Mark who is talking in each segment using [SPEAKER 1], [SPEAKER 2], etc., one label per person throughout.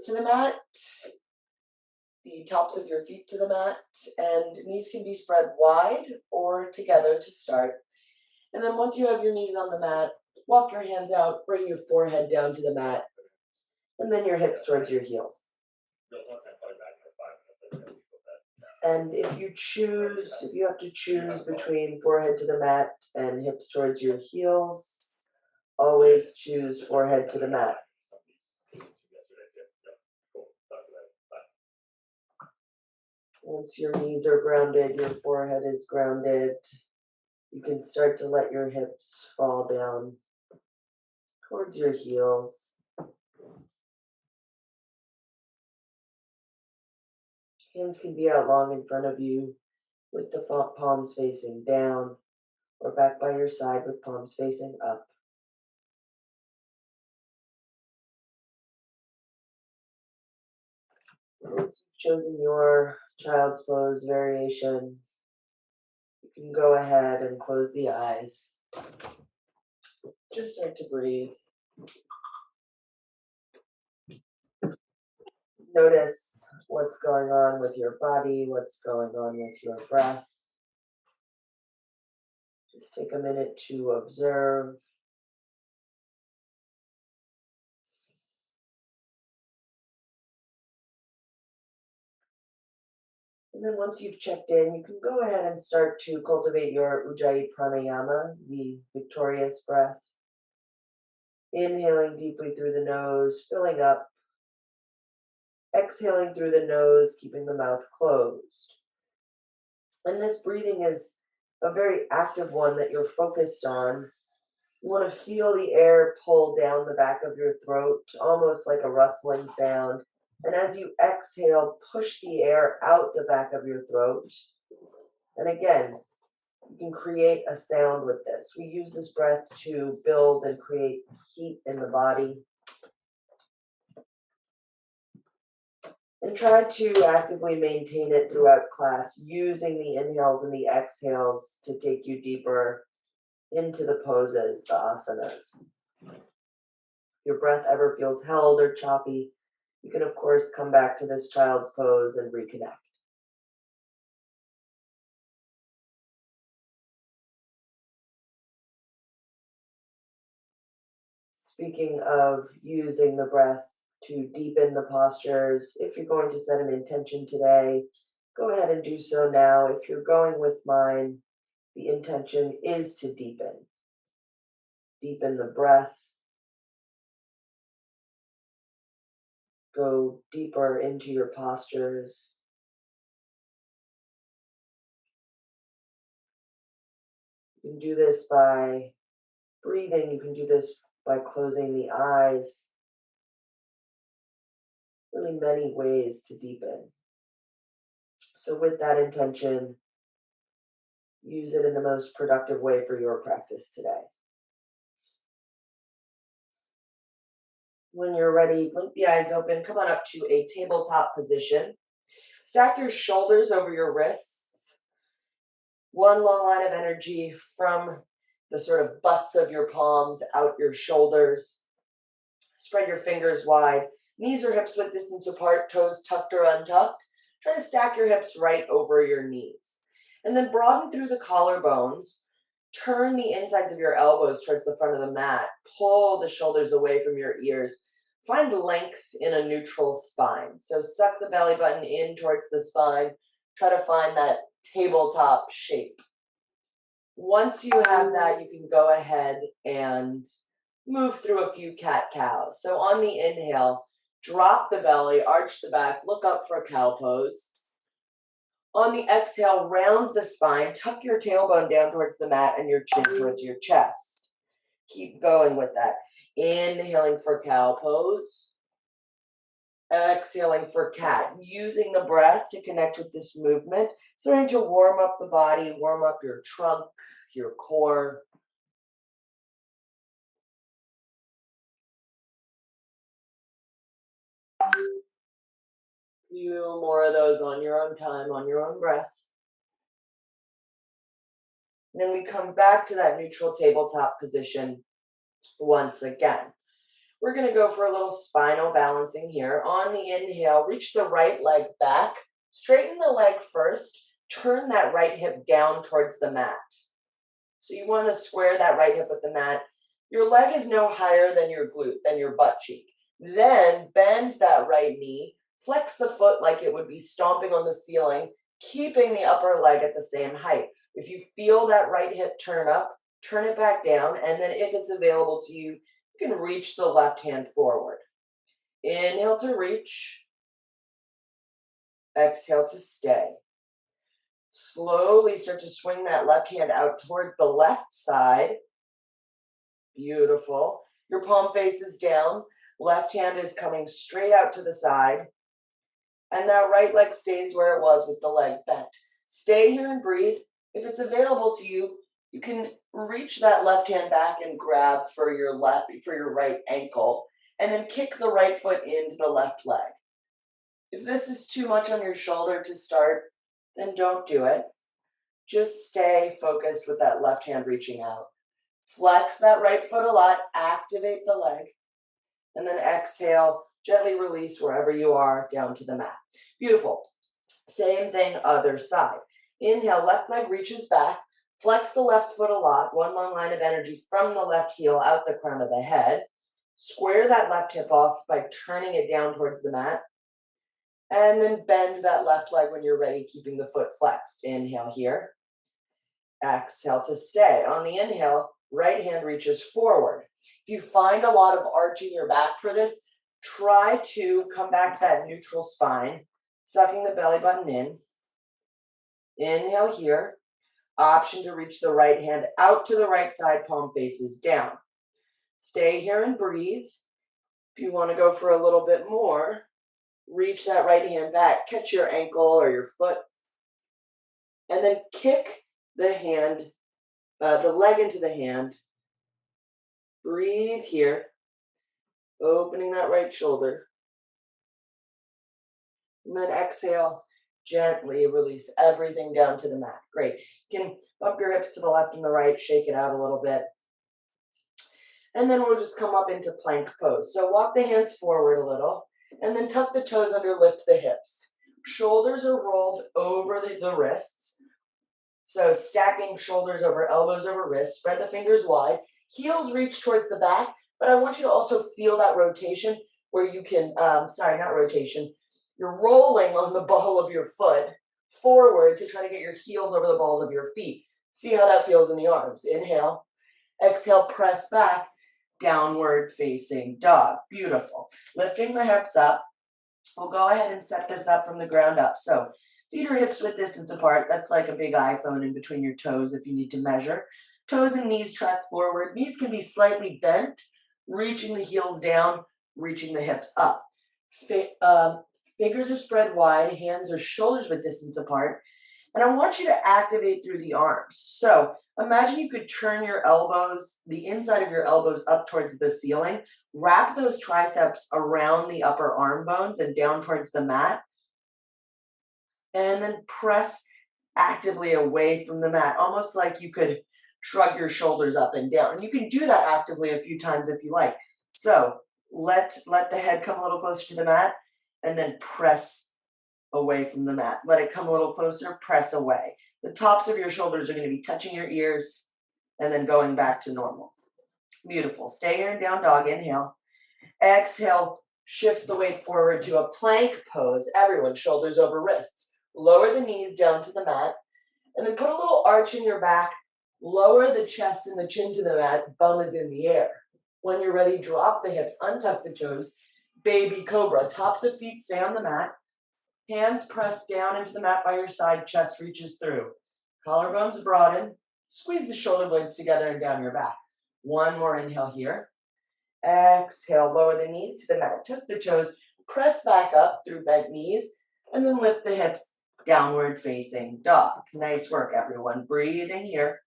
[SPEAKER 1] to the mat, the tops of your feet to the mat, and knees can be spread wide or together to start. And then once you have your knees on the mat, walk your hands out, bring your forehead down to the mat, and then your hips towards your heels. And if you have to choose between forehead to the mat and hips towards your heels, always choose forehead to the mat. Once your knees are grounded, your forehead is grounded, you can start to let your hips fall down towards your heels. Hands can be out long in front of you with the palms facing down, or back by your side with palms facing up. Once you've chosen your child's pose variation, you can go ahead and close the eyes. Just start to breathe. Notice what's going on with your body, what's going on with your breath. Just take a minute to observe. And then once you've checked in, you can go ahead and start to cultivate your Ujjayi Pranayama, the victorious breath. Inhaling deeply through the nose, filling up. Exhaling through the nose, keeping the mouth closed. And this breathing is a very active one that you're focused on. You want to feel the air pull down the back of your throat, almost like a rustling sound. And as you exhale, push the air out the back of your throat. And again, you can create a sound with this. We use this breath to build and create heat in the body. And try to actively maintain it throughout class, using the inhales and the exhales to take you deeper into the poses, the asanas. If your breath ever feels held or choppy, you can, of course, come back to this child's pose and reconnect. Speaking of using the breath to deepen the postures, if you're going to set an intention today, go ahead and do so now. If you're going with mine, the intention is to deepen. Deepen the breath. Go deeper into your postures. You can do this by breathing. You can do this by closing the eyes. Really many ways to deepen. So with that intention, use it in the most productive way for your practice today. When you're ready, blink the eyes open. Come on up to a tabletop position. Stack your shoulders over your wrists. One long line of energy from the sort of butts of your palms out your shoulders. Spread your fingers wide. Knees or hips width distance apart, toes tucked or untucked. Try to stack your hips right over your knees. And then broaden through the collarbones. Turn the insides of your elbows towards the front of the mat. Pull the shoulders away from your ears. Find length in a neutral spine. So suck the belly button in towards the spine. Try to find that tabletop shape. Once you have that, you can go ahead and move through a few cat-cows. So on the inhale, drop the belly, arch the back, look up for cow pose. On the exhale, round the spine, tuck your tailbone down towards the mat and your chin towards your chest. Keep going with that. Inhaling for cow pose. Exhaling for cat. Using the breath to connect with this movement. Starting to warm up the body, warm up your trunk, your core. Few more of those on your own time, on your own breath. And then we come back to that neutral tabletop position once again. We're going to go for a little spinal balancing here. On the inhale, reach the right leg back, straighten the leg first, turn that right hip down towards the mat. So you want to square that right hip with the mat. Your leg is no higher than your glute, than your butt cheek. Then bend that right knee, flex the foot like it would be stomping on the ceiling, keeping the upper leg at the same height. If you feel that right hip turn up, turn it back down, and then if it's available to you, you can reach the left hand forward. Inhale to reach. Exhale to stay. Slowly start to swing that left hand out towards the left side. Beautiful. Your palm faces down. Left hand is coming straight out to the side. And that right leg stays where it was with the leg bent. Stay here and breathe. If it's available to you, you can reach that left hand back and grab for your right ankle, and then kick the right foot into the left leg. If this is too much on your shoulder to start, then don't do it. Just stay focused with that left hand reaching out. Flex that right foot a lot, activate the leg, and then exhale, gently release wherever you are down to the mat. Beautiful. Same thing, other side. Inhale, left leg reaches back, flex the left foot a lot, one long line of energy from the left heel out the crown of the head. Square that left hip off by turning it down towards the mat. And then bend that left leg when you're ready, keeping the foot flexed. Inhale here. Exhale to stay. On the inhale, right hand reaches forward. If you find a lot of arch in your back for this, try to come back to that neutral spine, sucking the belly button in. Inhale here. Option to reach the right hand out to the right side, palm faces down. Stay here and breathe. If you want to go for a little bit more, reach that right hand back, catch your ankle or your foot, and then kick the hand, the leg into the hand. Breathe here, opening that right shoulder. And then exhale, gently release everything down to the mat. Great. You can bump your hips to the left and the right, shake it out a little bit. And then we'll just come up into plank pose. So walk the hands forward a little, and then tuck the toes under, lift the hips. Shoulders are rolled over the wrists. So stacking shoulders over elbows over wrists, spread the fingers wide, heels reach towards the back, but I want you to also feel that rotation where you can, not rotation, you're rolling on the ball of your foot forward to try to get your heels over the balls of your feet. See how that feels in the arms. Inhale, exhale, press back, downward facing dog. Beautiful. Lifting the hips up. We'll go ahead and set this up from the ground up. So feet or hips width distance apart. That's like a big iPhone in between your toes if you need to measure. Toes and knees track forward. Knees can be slightly bent, reaching the heels down, reaching the hips up. Fingers are spread wide, hands or shoulders width distance apart. And I want you to activate through the arms. So imagine you could turn your elbows, the inside of your elbows up towards the ceiling, wrap those triceps around the upper arm bones and down towards the mat, and then press actively away from the mat, almost like you could shrug your shoulders up and down. And you can do that actively a few times if you like. So let the head come a little closer to the mat, and then press away from the mat. Let it come a little closer, press away. The tops of your shoulders are going to be touching your ears and then going back to normal. Beautiful. Stay here in down dog. Inhale. Exhale. Shift the weight forward to a plank pose. Everyone, shoulders over wrists. Lower the knees down to the mat. And then put a little arch in your back. Lower the chest and the chin to the mat. Bum is in the air. When you're ready, drop the hips, untuck the toes. Baby Cobra. Tops of feet stay on the mat. Hands press down into the mat by your side, chest reaches through. Collarbones broaden. Squeeze the shoulder blades together and down your back. One more inhale here. Exhale, lower the knees to the mat. Tuck the toes, press back up through bent knees, and then lift the hips, downward facing dog. Nice work, everyone. Breathing here.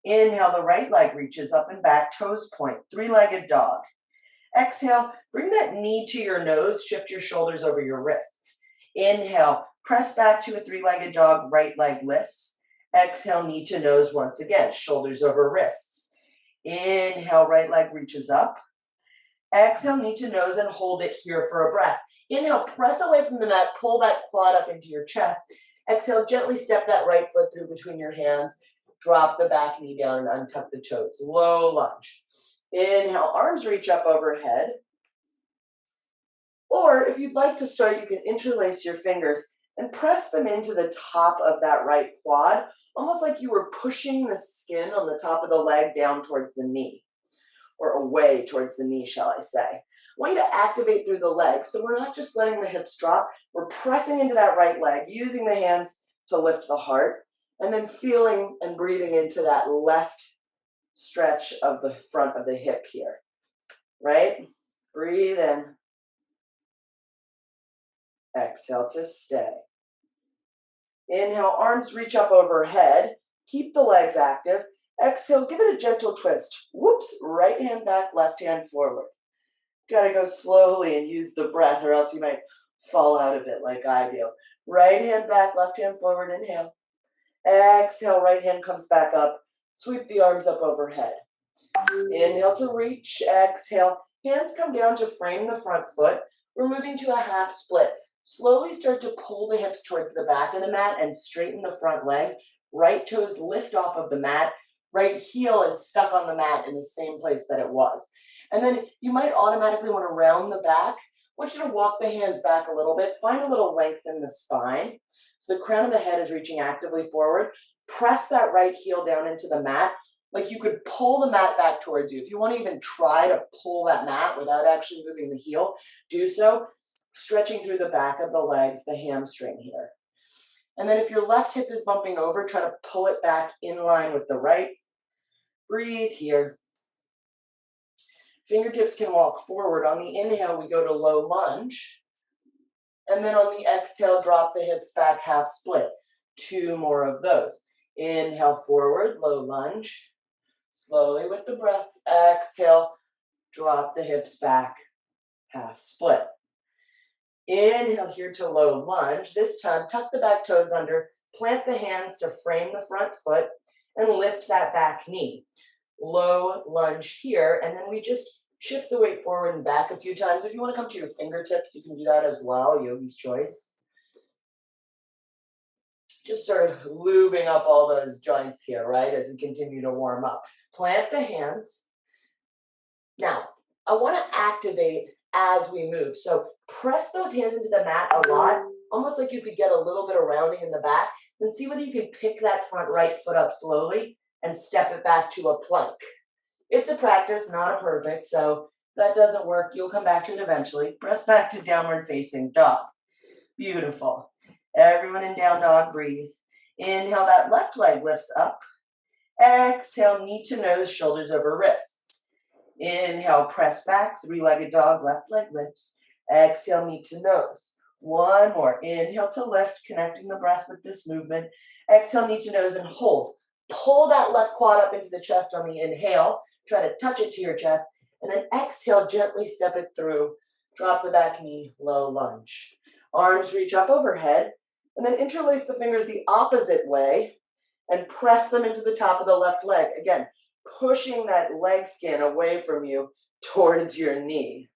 [SPEAKER 1] Inhale, the right leg reaches up and back, toes point, three-legged dog. Exhale, bring that knee to your nose, shift your shoulders over your wrists. Inhale, press back to a three-legged dog, right leg lifts. Exhale, knee to nose once again, shoulders over wrists. Inhale, right leg reaches up. Exhale, knee to nose, and hold it here for a breath. Inhale, press away from the mat, pull that quad up into your chest. Exhale, gently step that right foot through between your hands. Drop the back knee down and untuck the toes. Low lunge. Inhale, arms reach up overhead. Or if you'd like to start, you can interlace your fingers and press them into the top of that right quad, almost like you were pushing the skin on the top of the leg down towards the knee, or away towards the knee, shall I say. I want you to activate through the legs. So we're not just letting the hips drop, we're pressing into that right leg, using the hands to lift the heart, and then feeling and breathing into that left stretch of the front of the hip here, right? Breathe in. Exhale to stay. Inhale, arms reach up overhead. Keep the legs active. Exhale, give it a gentle twist. Whoops, right hand back, left hand forward. Gotta go slowly and use the breath or else you might fall out of it like I do. Right hand back, left hand forward, inhale. Exhale, right hand comes back up. Sweep the arms up overhead. Inhale to reach, exhale. Hands come down to frame the front foot. We're moving to a half split. Slowly start to pull the hips towards the back of the mat and straighten the front leg. Right toes lift off of the mat. Right heel is stuck on the mat in the same place that it was. And then you might automatically want to round the back. I want you to walk the hands back a little bit. Find a little length in the spine. So the crown of the head is reaching actively forward. Press that right heel down into the mat. Like you could pull the mat back towards you. If you want to even try to pull that mat without actually moving the heel, do so. Stretching through the back of the legs, the hamstring here. And then if your left hip is bumping over, try to pull it back in line with the right. Breathe here. Fingertips can walk forward. On the inhale, we go to low lunge. And then on the exhale, drop the hips back, half split. 2 more of those. Inhale forward, low lunge. Slowly with the breath. Exhale, drop the hips back, half split. Inhale here to low lunge. This time, tuck the back toes under, plant the hands to frame the front foot, and lift that back knee. Low lunge here, and then we just shift the weight forward and back a few times. If you want to come to your fingertips, you can do that as well, yogi's choice. Just sort of lubing up all those joints here, right, as we continue to warm up. Plant the hands. Now, I want to activate as we move. So press those hands into the mat a lot, almost like you could get a little bit of rounding in the back, then see whether you can pick that front right foot up slowly and step it back to a plank. It's a practice, not a perfect, so if that doesn't work, you'll come back to it eventually. Press back to downward facing dog. Beautiful. Everyone in down dog, breathe. Inhale, that left leg lifts up. Exhale, knee to nose, shoulders over wrists. Inhale, press back, 3-legged dog, left leg lifts. Exhale, knee to nose. 1 more. Inhale to lift, connecting the breath with this movement. Exhale, knee to nose, and hold. Pull that left quad up into the chest on the inhale. Try to touch it to your chest. And then exhale, gently step it through. Drop the back knee, low lunge. Arms reach up overhead. And then interlace the fingers the opposite way and press them into the top of the left leg. Again, pushing that leg skin away from you towards your knee.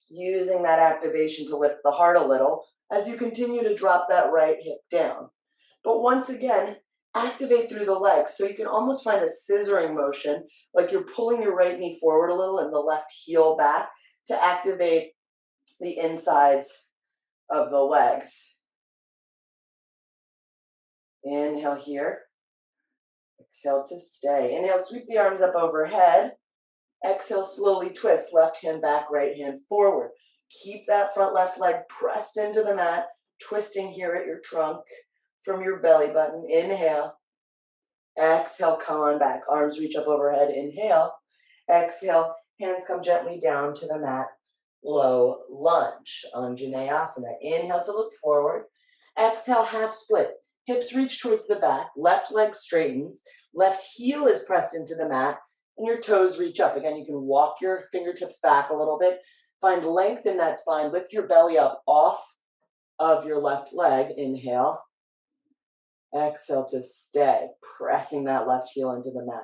[SPEAKER 1] Using that activation to lift the heart a little as you continue to drop that right hip down. But once again, activate through the legs. So you can almost find a scissoring motion, like you're pulling your right knee forward a little and the left heel back to activate the insides of the legs. Inhale here. Exhale to stay. Inhale, sweep the arms up overhead. Exhale, slowly twist. Left hand back, right hand forward. Keep that front left leg pressed into the mat, twisting here at your trunk from your belly button. Inhale. Exhale, come on back. Arms reach up overhead. Inhale. Exhale, hands come gently down to the mat. Low lunge, Anjaneyasana. Inhale to look forward. Exhale, half split. Hips reach towards the back. Left leg straightens. Left heel is pressed into the mat. And your toes reach up. Again, you can walk your fingertips back a little bit. Find length in that spine. Lift your belly up off of your left leg. Inhale. Exhale to stay. Pressing that left heel into the mat.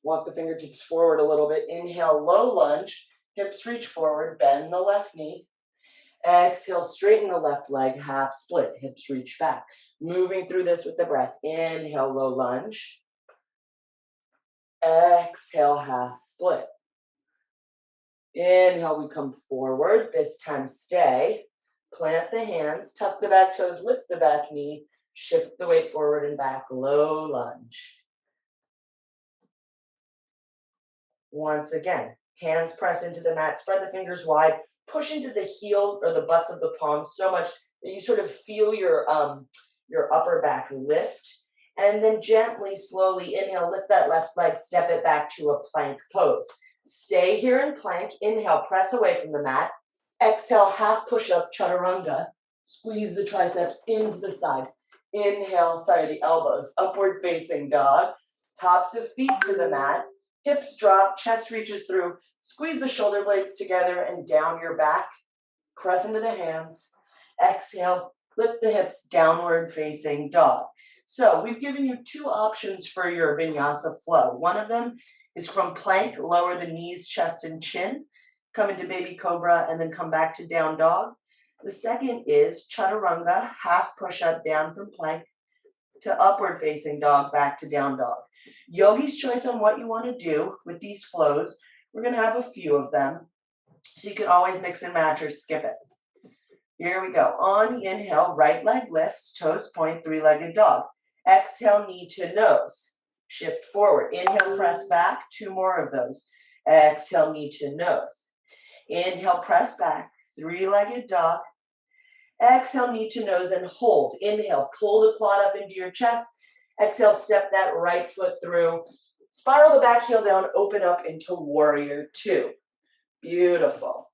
[SPEAKER 1] Walk the fingertips forward a little bit. Inhale, low lunge. Hips reach forward, bend the left knee. Exhale, straighten the left leg, half split, hips reach back. Moving through this with the breath. Inhale, low lunge. Exhale, half split. Inhale, we come forward. This time stay. Plant the hands, tuck the back toes, lift the back knee, shift the weight forward and back, low lunge. Once again, hands press into the mat, spread the fingers wide, push into the heels or the butts of the palms so much that you sort of feel your upper back lift. And then gently, slowly inhale, lift that left leg, step it back to a plank pose. Stay here in plank. Inhale, press away from the mat. Exhale, half push-up, chaturanga. Squeeze the triceps into the side. Inhale, the elbows, upward facing dog. Tops of feet to the mat. Hips drop, chest reaches through. Squeeze the shoulder blades together and down your back. Press into the hands. Exhale, lift the hips, downward facing dog. So we've given you two options for your vinyasa flow. One of them is from plank, lower the knees, chest, and chin. Come into baby cobra and then come back to down dog. The second is chaturanga, half push-up down from plank to upward facing dog, back to down dog. Yogi's choice on what you want to do with these flows. We're going to have a few of them, so you can always mix and match or skip it. Here we go. On the inhale, right leg lifts, toes point, three-legged dog. Exhale, knee to nose. Shift forward. Inhale, press back. Two more of those. Exhale, knee to nose. Inhale, press back. Three-legged dog. Exhale, knee to nose and hold. Inhale, pull the quad up into your chest. Exhale, step that right foot through. Spiral the back heel down, open up into warrior two. Beautiful.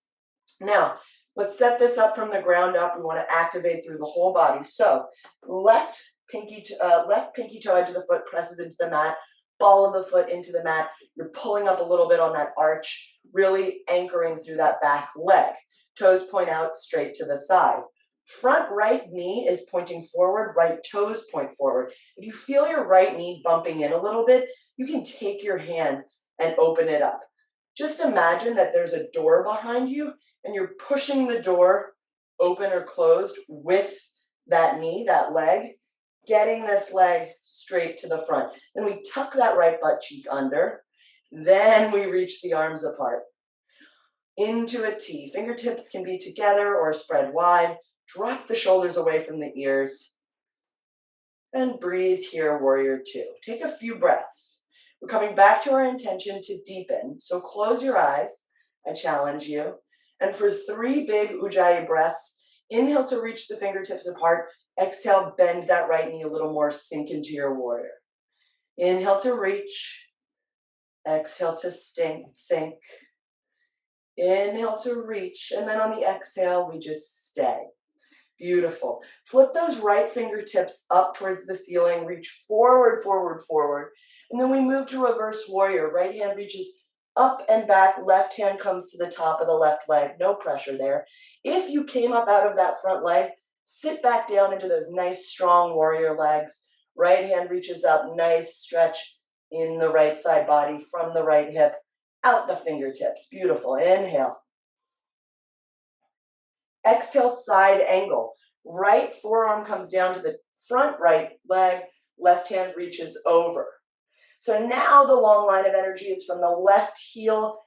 [SPEAKER 1] Now, let's set this up from the ground up. We want to activate through the whole body. So, left pinky toe edge of the foot presses into the mat. Ball of the foot into the mat. You're pulling up a little bit on that arch, really anchoring through that back leg. Toes point out straight to the side. Front right knee is pointing forward, right toes point forward. If you feel your right knee bumping in a little bit, you can take your hand and open it up. Just imagine that there's a door behind you and you're pushing the door open or closed with that knee, that leg, getting this leg straight to the front. Then we tuck that right butt cheek under. Then we reach the arms apart into a T. Fingertips can be together or spread wide. Drop the shoulders away from the ears. And breathe here, warrior two. Take a few breaths. We're coming back to our intention to deepen. So close your eyes. I challenge you. And for 3 big Ujjayi breaths, inhale to reach the fingertips apart. Exhale, bend that right knee a little more. Sink into your warrior. Inhale to reach. Exhale to sink. Inhale to reach. And then on the exhale, we just stay. Beautiful. Flip those right fingertips up towards the ceiling. Reach forward, forward, forward. And then we move to reverse warrior. Right hand reaches up and back. Left hand comes to the top of the left leg. No pressure there. If you came up out of that front leg, sit back down into those nice, strong warrior legs. Right hand reaches up. Nice stretch in the right side body from the right hip. Out the fingertips. Beautiful. Inhale. Exhale, side angle. Right forearm comes down to the front right leg. Left hand reaches over. So now the long line of energy is from the left heel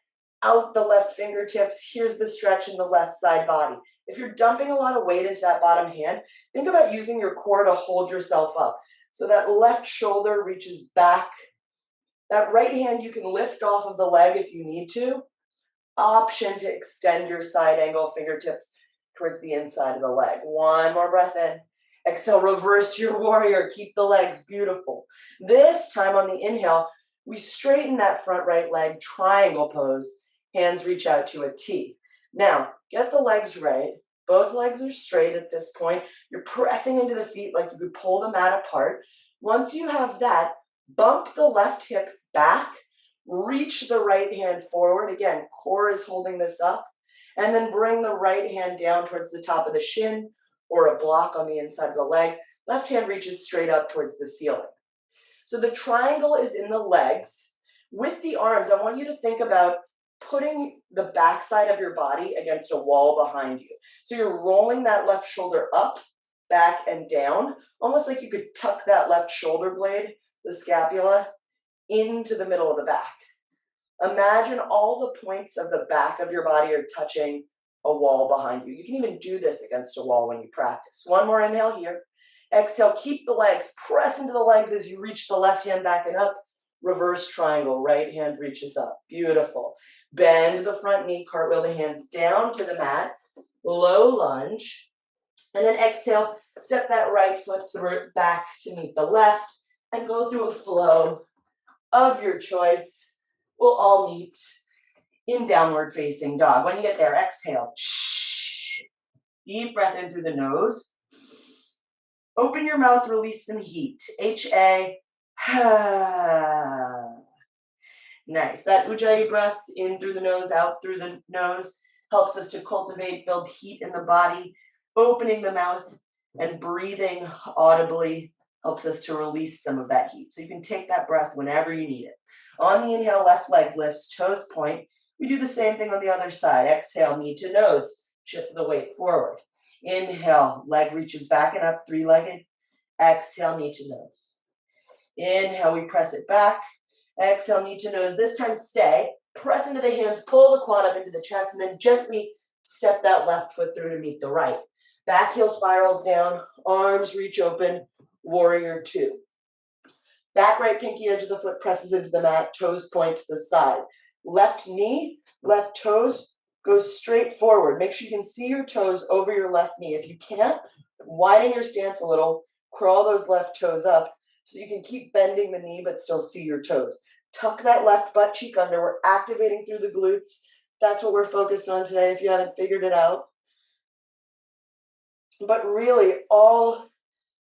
[SPEAKER 1] out the left fingertips. Here's the stretch in the left side body. If you're dumping a lot of weight into that bottom hand, think about using your core to hold yourself up. So that left shoulder reaches back. That right hand you can lift off of the leg if you need to. Option to extend your side angle fingertips towards the inside of the leg. One more breath in. Exhale, reverse your warrior. Keep the legs beautiful. This time on the inhale, we straighten that front right leg, triangle pose. Hands reach out to a T. Now, get the legs right. Both legs are straight at this point. You're pressing into the feet like you could pull the mat apart. Once you have that, bump the left hip back. Reach the right hand forward. Again, core is holding this up. And then bring the right hand down towards the top of the shin or a block on the inside of the leg. Left hand reaches straight up towards the ceiling. So the triangle is in the legs. With the arms, I want you to think about putting the backside of your body against a wall behind you. So you're rolling that left shoulder up, back, and down, almost like you could tuck that left shoulder blade, the scapula, into the middle of the back. Imagine all the points of the back of your body are touching a wall behind you. You can even do this against a wall when you practice. One more inhale here. Exhale, keep the legs, press into the legs as you reach the left hand back and up. Reverse triangle, right hand reaches up. Beautiful. Bend the front knee, cartwheel the hands down to the mat. Low lunge. And then exhale, step that right foot through back to meet the left and go through a flow of your choice. We'll all meet in downward facing dog. When you get there, exhale. Deep breath in through the nose. Open your mouth, release some heat. H-A. Nice. That Ujjayi breath in through the nose, out through the nose helps us to cultivate, build heat in the body. Opening the mouth and breathing audibly helps us to release some of that heat. So you can take that breath whenever you need it. On the inhale, left leg lifts, toes point. We do the same thing on the other side. Exhale, knee to nose. Shift the weight forward. Inhale, leg reaches back and up, three-legged. Exhale, knee to nose. Inhale, we press it back. Exhale, knee to nose. This time stay. Press into the hands, pull the quad up into the chest, and then gently step that left foot through to meet the right. Back heel spirals down, arms reach open, warrior two. Back right pinky edge of the foot presses into the mat, toes point to the side. Left knee, left toes goes straight forward. Make sure you can see your toes over your left knee. If you can't, widen your stance a little, crawl those left toes up so you can keep bending the knee but still see your toes. Tuck that left butt cheek under. We're activating through the glutes. That's what we're focused on today if you haven't figured it out. But really, all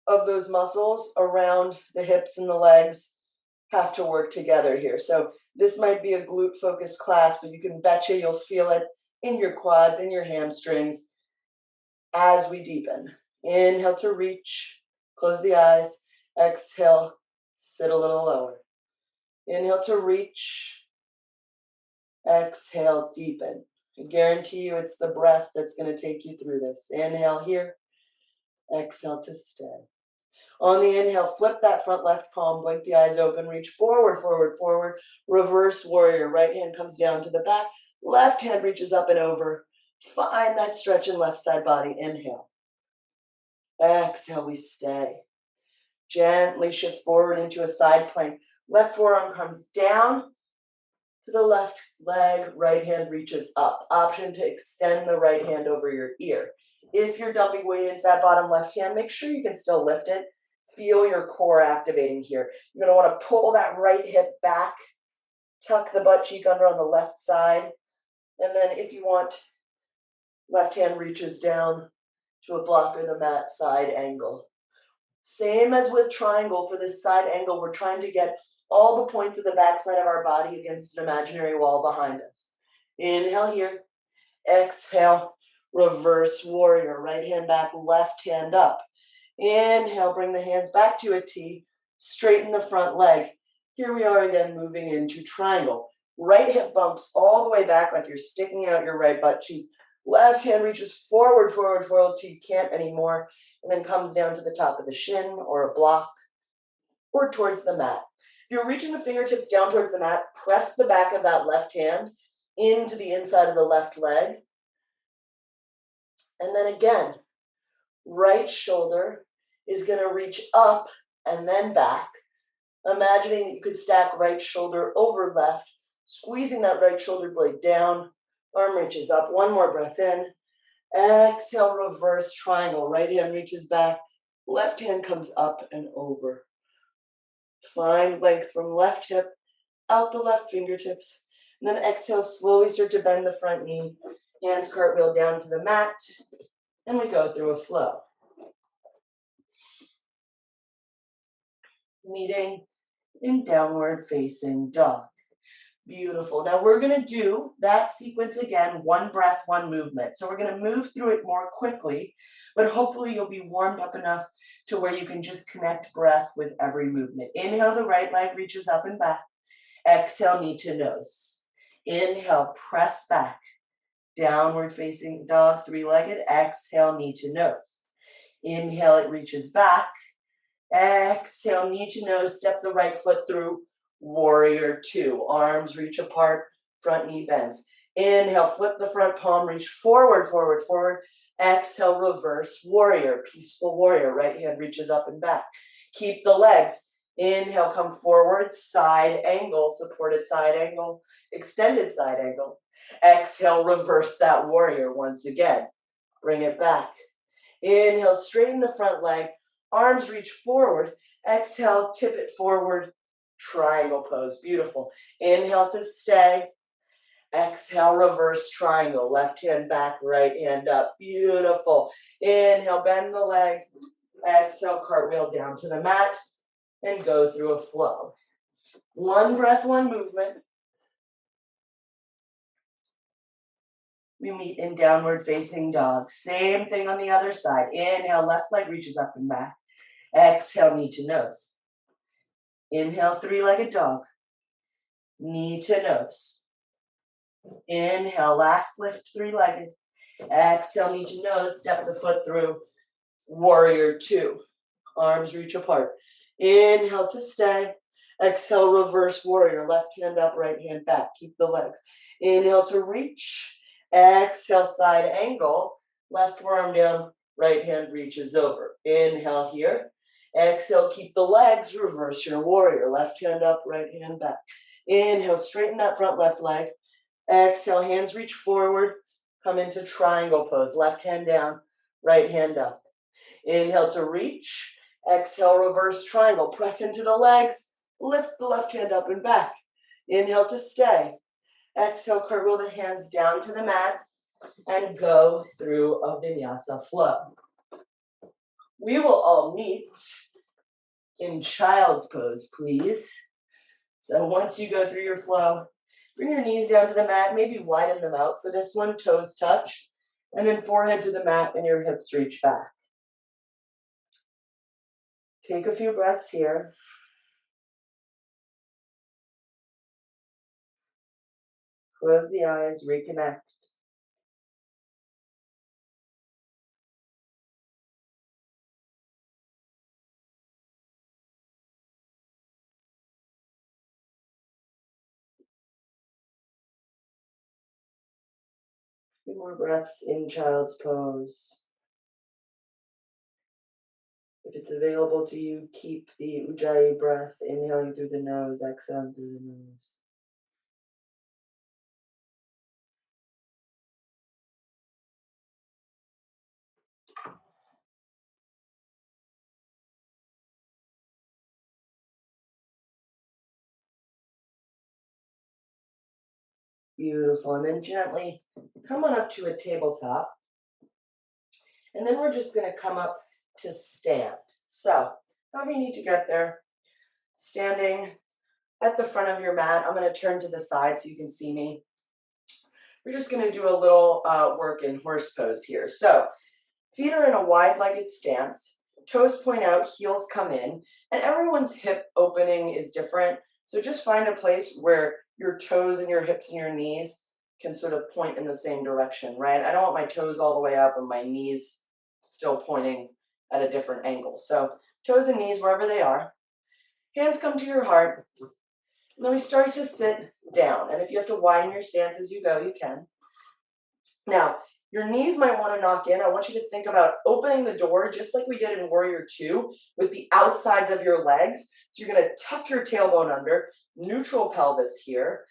[SPEAKER 1] of those muscles around the hips and the legs have to work together here. So this might be a glute focused class, but you can betcha you'll feel it in your quads, in your hamstrings as we deepen. Inhale to reach, close the eyes. Exhale, sit a little lower. Inhale to reach. Exhale, deepen. I guarantee you it's the breath that's going to take you through this. Inhale here. Exhale to stay. On the inhale, flip that front left palm, blink the eyes open, reach forward, forward, forward. Reverse warrior. Right hand comes down to the back. Left hand reaches up and over. Find that stretch in left side body. Inhale. Exhale, we stay. Gently shift forward into a side plank. Left forearm comes down to the left leg. Right hand reaches up. Option to extend the right hand over your ear. If you're dumping weight into that bottom left hand, make sure you can still lift it. Feel your core activating here. You're going to want to pull that right hip back. Tuck the butt cheek under on the left side. And then if you want, left hand reaches down to a block or the mat side angle. Same as with triangle, for this side angle, we're trying to get all the points of the backside of our body against an imaginary wall behind us. Inhale here. Exhale. Reverse warrior. Right hand back, left hand up. Inhale, bring the hands back to a T. Straighten the front leg. Here we are again, moving into triangle. Right hip bumps all the way back like you're sticking out your right butt cheek. Left hand reaches forward, forward, forward till you can't anymore, and then comes down to the top of the shin or a block or towards the mat. If you're reaching the fingertips down towards the mat, press the back of that left hand into the inside of the left leg. And then again, right shoulder is going to reach up and then back. Imagining that you could stack right shoulder over left, squeezing that right shoulder blade down, arm reaches up. One more breath in. Exhale, reverse triangle. Right hand reaches back, left hand comes up and over. Find length from left hip, out the left fingertips. And then exhale, slowly start to bend the front knee. Hands cartwheel down to the mat. And we go through a flow. Meeting in downward facing dog. Beautiful. Now we're going to do that sequence again, one breath, one movement. So we're going to move through it more quickly, but hopefully you'll be warmed up enough to where you can just connect breath with every movement. Inhale, the right leg reaches up and back. Exhale, knee to nose. Inhale, press back. Downward facing dog, three-legged. Exhale, knee to nose. Inhale, it reaches back. Exhale, knee to nose, step the right foot through. Warrior two, arms reach apart, front knee bends. Inhale, flip the front palm, reach forward, forward, forward. Exhale, reverse warrior, peaceful warrior. Right hand reaches up and back. Keep the legs. Inhale, come forward, side angle, supported side angle, extended side angle. Exhale, reverse that warrior once again. Bring it back. Inhale, straighten the front leg, arms reach forward. Exhale, tip it forward, triangle pose, beautiful. Inhale to stay. Exhale, reverse triangle, left hand back, right hand up, beautiful. Inhale, bend the leg. Exhale, cartwheel down to the mat and go through a flow. One breath, one movement. We meet in downward facing dog. Same thing on the other side. Inhale, left leg reaches up and back. Exhale, knee to nose. Inhale, three-legged dog. Knee to nose. Inhale, last lift, three-legged. Exhale, knee to nose, step the foot through. Warrior two. Arms reach apart. Inhale to stay. Exhale, reverse warrior. Left hand up, right hand back. Keep the legs. Inhale to reach. Exhale, side angle. Left forearm down, right hand reaches over. Inhale here. Exhale, keep the legs. Reverse your warrior. Left hand up, right hand back. Inhale, straighten that front left leg. Exhale, hands reach forward. Come into triangle pose. Left hand down, right hand up. Inhale to reach. Exhale, reverse triangle. Press into the legs. Lift the left hand up and back. Inhale to stay. Exhale, cartwheel the hands down to the mat and go through a vinyasa flow. We will all meet in child's pose, please. So once you go through your flow, bring your knees down to the mat, maybe widen them out for this one, toes touch, and then forehead to the mat and your hips reach back. Take a few breaths here. Close the eyes, reconnect. A few more breaths in child's pose. If it's available to you, keep the Ujjayi breath, inhaling through the nose, exhaling through the nose. Beautiful. And then gently come on up to a tabletop. And then we're just going to come up to stand. So, however you need to get there, standing at the front of your mat. I'm going to turn to the side so you can see me. We're just going to do a little work in horse pose here. So, feet are in a wide-legged stance. Toes point out, heels come in, and everyone's hip opening is different. So just find a place where your toes and your hips and your knees can sort of point in the same direction, right? I don't want my toes all the way up and my knees still pointing at a different angle. So toes and knees wherever they are. Hands come to your heart. And then we start to sit down. And if you have to widen your stance as you go, you can. Now, your knees might want to knock in. I want you to think about opening the door just like we did in Warrior 2 with the outsides of your legs. So you're going to tuck your tailbone under, neutral pelvis here.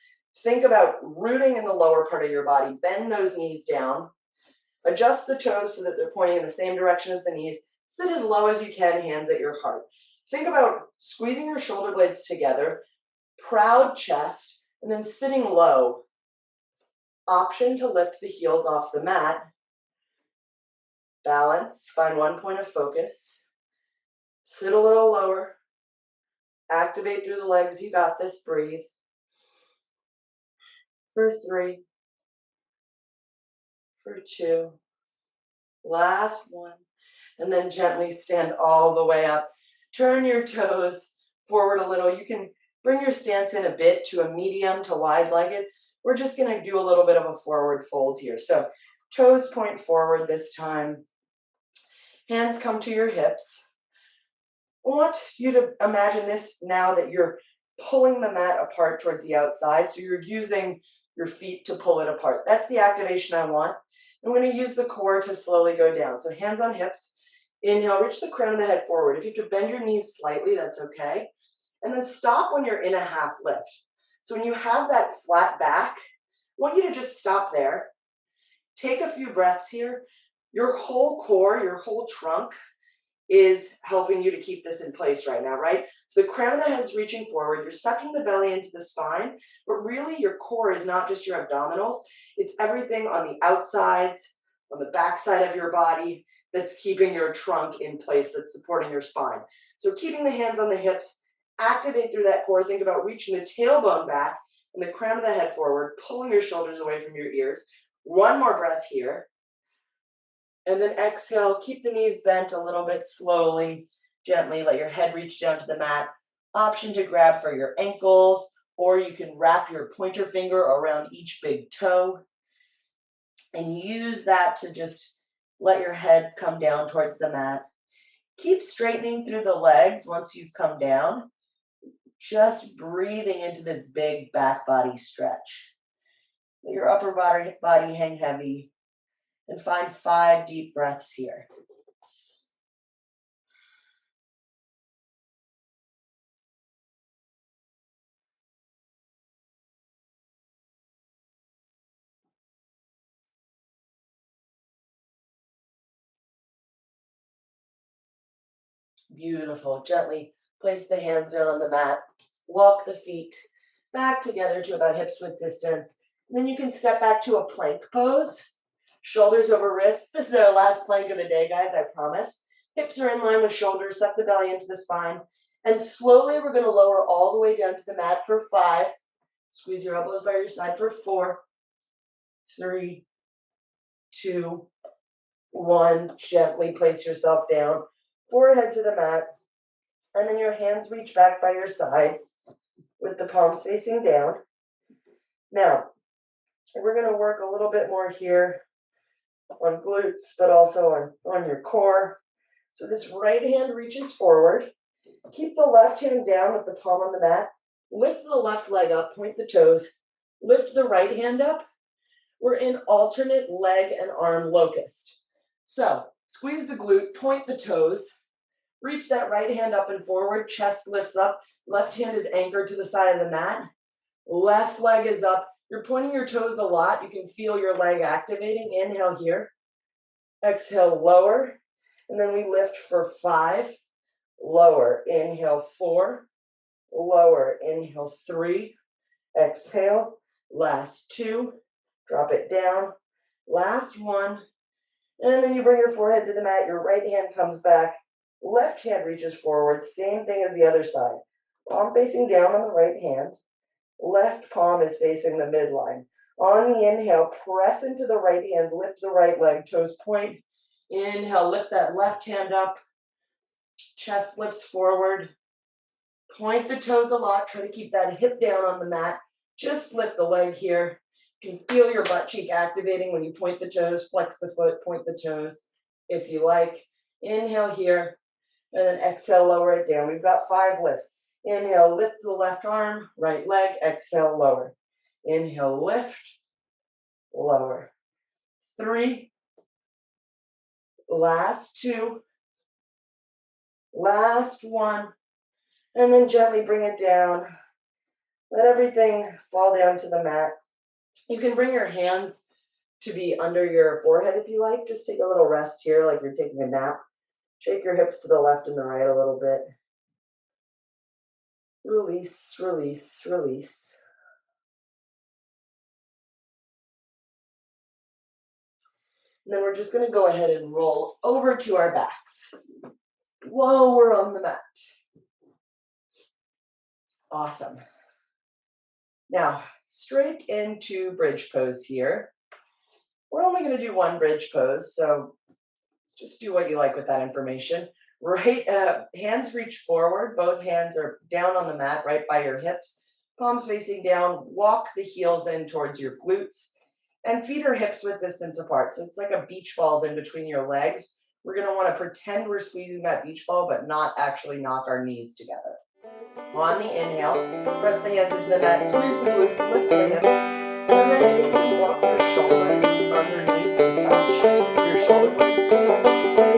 [SPEAKER 1] Think about rooting in the lower part of your body. Bend those knees down. Adjust the toes so that they're pointing in the same direction as the knees. Sit as low as you can, hands at your heart. Think about squeezing your shoulder blades together, proud chest, and then sitting low. Option to lift the heels off the mat. Balance, find one point of focus. Sit a little lower. Activate through the legs, you got this, breathe. For 3. For 2. Last one. And then gently stand all the way up. Turn your toes forward a little. You can bring your stance in a bit to a medium to wide-legged. we're just going to do a little bit of a forward fold here. So toes point forward this time. Hands come to your hips. I want you to imagine this now that you're pulling the mat apart towards the outside. So you're using your feet to pull it apart. That's the activation I want. I'm going to use the core to slowly go down. So hands on hips. Inhale, reach the crown of the head forward. If you have to bend your knees slightly, that's okay. And then stop when you're in a half lift. So when you have that flat back, I want you to just stop there. Take a few breaths here. Your whole core, your whole trunk is helping you to keep this in place right now, right? So the crown of the head's reaching forward. You're sucking the belly into the spine, but really your core is not just your abdominals. It's everything on the outsides, on the backside of your body that's keeping your trunk in place, that's supporting your spine. So keeping the hands on the hips, activate through that core. Think about reaching the tailbone back and the crown of the head forward, pulling your shoulders away from your ears. One more breath here. And then exhale, keep the knees bent a little bit slowly, gently, let your head reach down to the mat. Option to grab for your ankles, or you can wrap your pointer finger around each big toe and use that to just let your head come down towards the mat. Keep straightening through the legs once you've come down, just breathing into this big back body stretch. Let your upper body hang heavy. And find 5 deep breaths here. Beautiful. Gently place the hands down on the mat. Walk the feet back together to about hips width distance. And then you can step back to a plank pose. Shoulders over wrists. This is our last plank of the day, guys, I promise. Hips are in line with shoulders. Suck the belly into the spine. And slowly we're going to lower all the way down to the mat for 5. Squeeze your elbows by your side for 4, 3, 2, 1. Gently place yourself down. Forehead to the mat. And then your hands reach back by your side with the palms facing down. Now, we're going to work a little bit more here on glutes, but also on your core. So this right hand reaches forward. Keep the left hand down with the palm on the mat. Lift the left leg up, point the toes. Lift the right hand up. We're in alternate leg and arm locust. So squeeze the glute, point the toes. Reach that right hand up and forward. Chest lifts up. Left hand is anchored to the side of the mat. Left leg is up. You're pointing your toes a lot. You can feel your leg activating. Inhale here. Exhale, lower. And then we lift for 5. Lower. Inhale, 4. Lower. Inhale, 3. Exhale. Last 2. Drop it down. Last 1. And then you bring your forehead to the mat. Your right hand comes back. Left hand reaches forward. Same thing as the other side. Palm facing down on the right hand. Left palm is facing the midline. On the inhale, press into the right hand, lift the right leg, toes point. Inhale, lift that left hand up. Chest lifts forward. Point the toes a lot. Try to keep that hip down on the mat. Just lift the leg here. You can feel your butt cheek activating when you point the toes. Flex the foot, point the toes if you like. Inhale here, and then exhale, lower it down. We've got 5 lifts. Inhale, lift the left arm, right leg, exhale, lower. Inhale, lift, lower. 3, last 2, last 1, and then gently bring it down. Let everything fall down to the mat. You can bring your hands to be under your forehead if you like. Just take a little rest here like you're taking a nap. Shake your hips to the left and the right a little bit. Release, release, release. And then we're just going to go ahead and roll over to our backs while we're on the mat. Awesome. Now, straight into bridge pose here. We're only going to do 1 bridge pose, so just do what you like with that information. Right, hands reach forward. Both hands are down on the mat, right by your hips. Palms facing down, walk the heels in towards your glutes, and feet or hips width distance apart. So it's like a beach ball's in between your legs. We're going to want to pretend we're squeezing that beach ball, but not actually knock our knees together. On the inhale, press the hands into the mat, squeeze the glutes, lift the hips, and then you can walk your shoulders underneath to touch your shoulder blades together.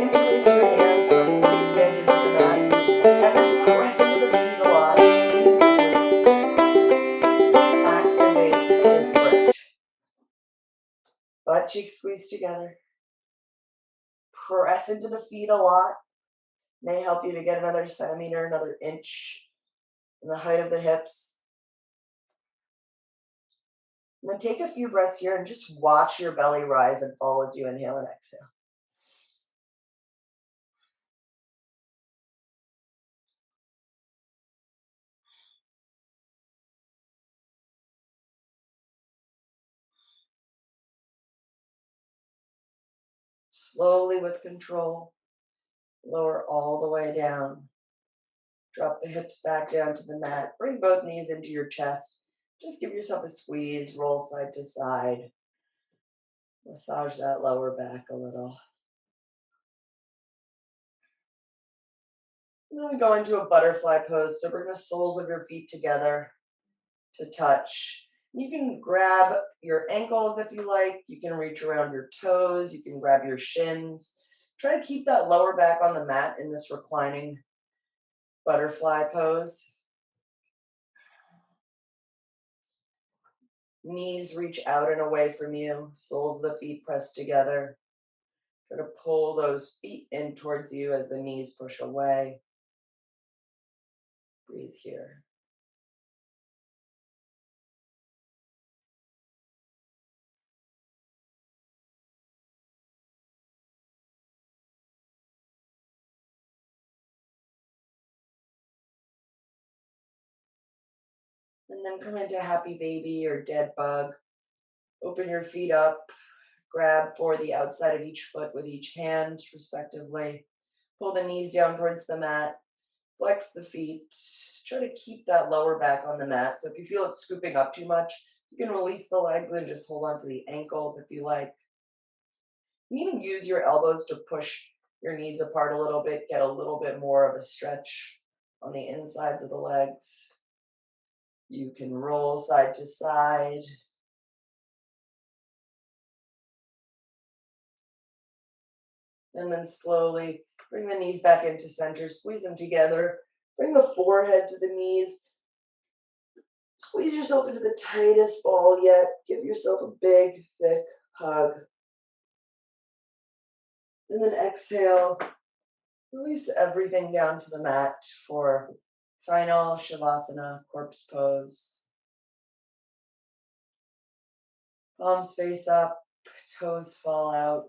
[SPEAKER 1] Interlace your hands, press the big hand into the mat, and then press into the feet a lot, squeeze the glutes, activate this bridge. Butt cheeks squeeze together. Press into the feet a lot. May help you to get another centimeter, another inch in the height of the hips. And then take a few breaths here and just watch your belly rise and fall as you inhale and exhale. Slowly with control, lower all the way down. Drop the hips back down to the mat. Bring both knees into your chest. Just give yourself a squeeze, roll side to side. Massage that lower back a little. And then we go into a butterfly pose. So bring the soles of your feet together to touch. You can grab your ankles if you like. You can reach around your toes. You can grab your shins. Try to keep that lower back on the mat in this reclining butterfly pose. Knees reach out and away from you. Soles of the feet press together. Try to pull those feet in towards you as the knees push away. Breathe here. And then come into happy baby or dead bug. Open your feet up. Grab for the outside of each foot with each hand, respectively. Pull the knees down towards the mat. Flex the feet. Try to keep that lower back on the mat. So if you feel it scooping up too much, you can release the legs and just hold on to the ankles if you like. You can even use your elbows to push your knees apart a little bit, get a little bit more of a stretch on the insides of the legs. You can roll side to side. And then slowly bring the knees back into center, squeeze them together. Bring the forehead to the knees. Squeeze yourself into the tightest ball yet. Give yourself a big, thick hug. And then exhale. Release everything down to the mat for final Shavasana, corpse pose. Palms face up, toes fall out.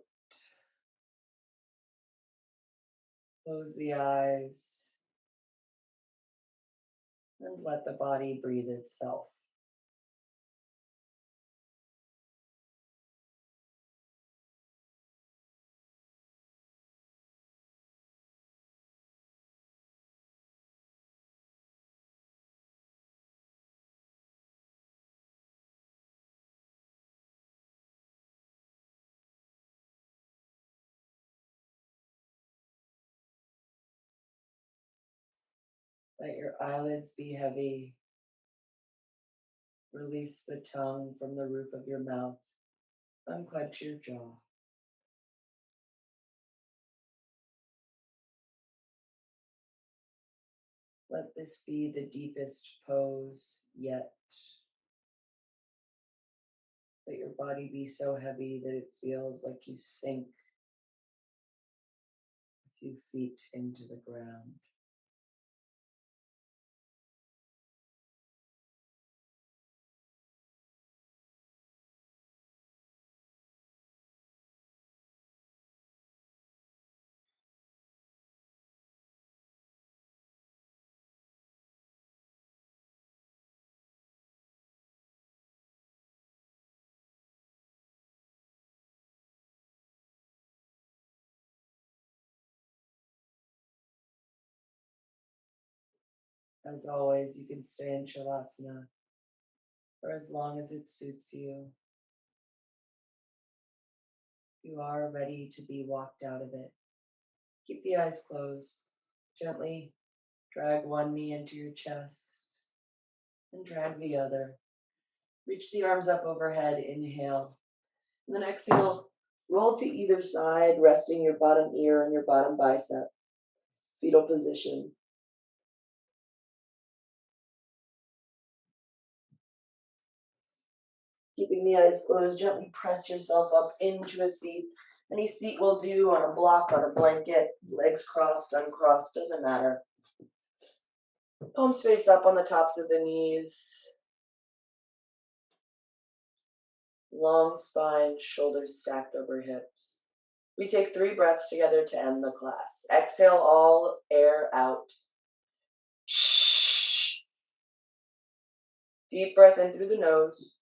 [SPEAKER 1] Close the eyes. And let the body breathe itself. Let your eyelids be heavy. Release the tongue from the roof of your mouth. Unclench your jaw. Let this be the deepest pose yet. Let your body be so heavy that it feels like you sink a few feet into the ground. As always, you can stay in Shavasana for as long as it suits you. You are ready to be walked out of it. Keep the eyes closed. Gently drag one knee into your chest and drag the other. Reach the arms up overhead, inhale. And then exhale, roll to either side, resting your bottom ear on your bottom bicep. Fetal position. Keeping the eyes closed, gently press yourself up into a seat. Any seat will do, on a block, on a blanket, legs crossed, uncrossed, doesn't matter. Palms face up on the tops of the knees. Long spine, shoulders stacked over hips. We take 3 breaths together to end the class. Exhale all air out. Deep breath in through the nose.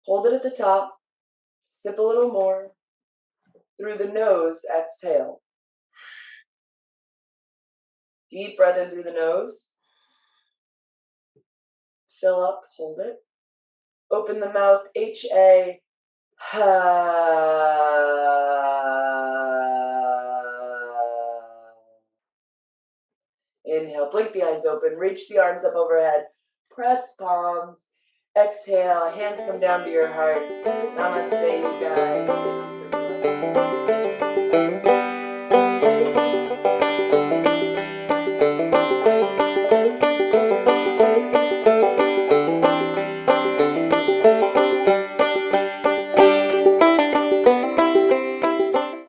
[SPEAKER 1] Hold it at the top. Sip a little more. Through the nose, exhale. Deep breath in through the nose. Fill up, hold it. Open the mouth, H-A. Inhale, blink the eyes open, reach the arms up overhead, press palms. Exhale, hands come down to your heart. Namaste, you guys.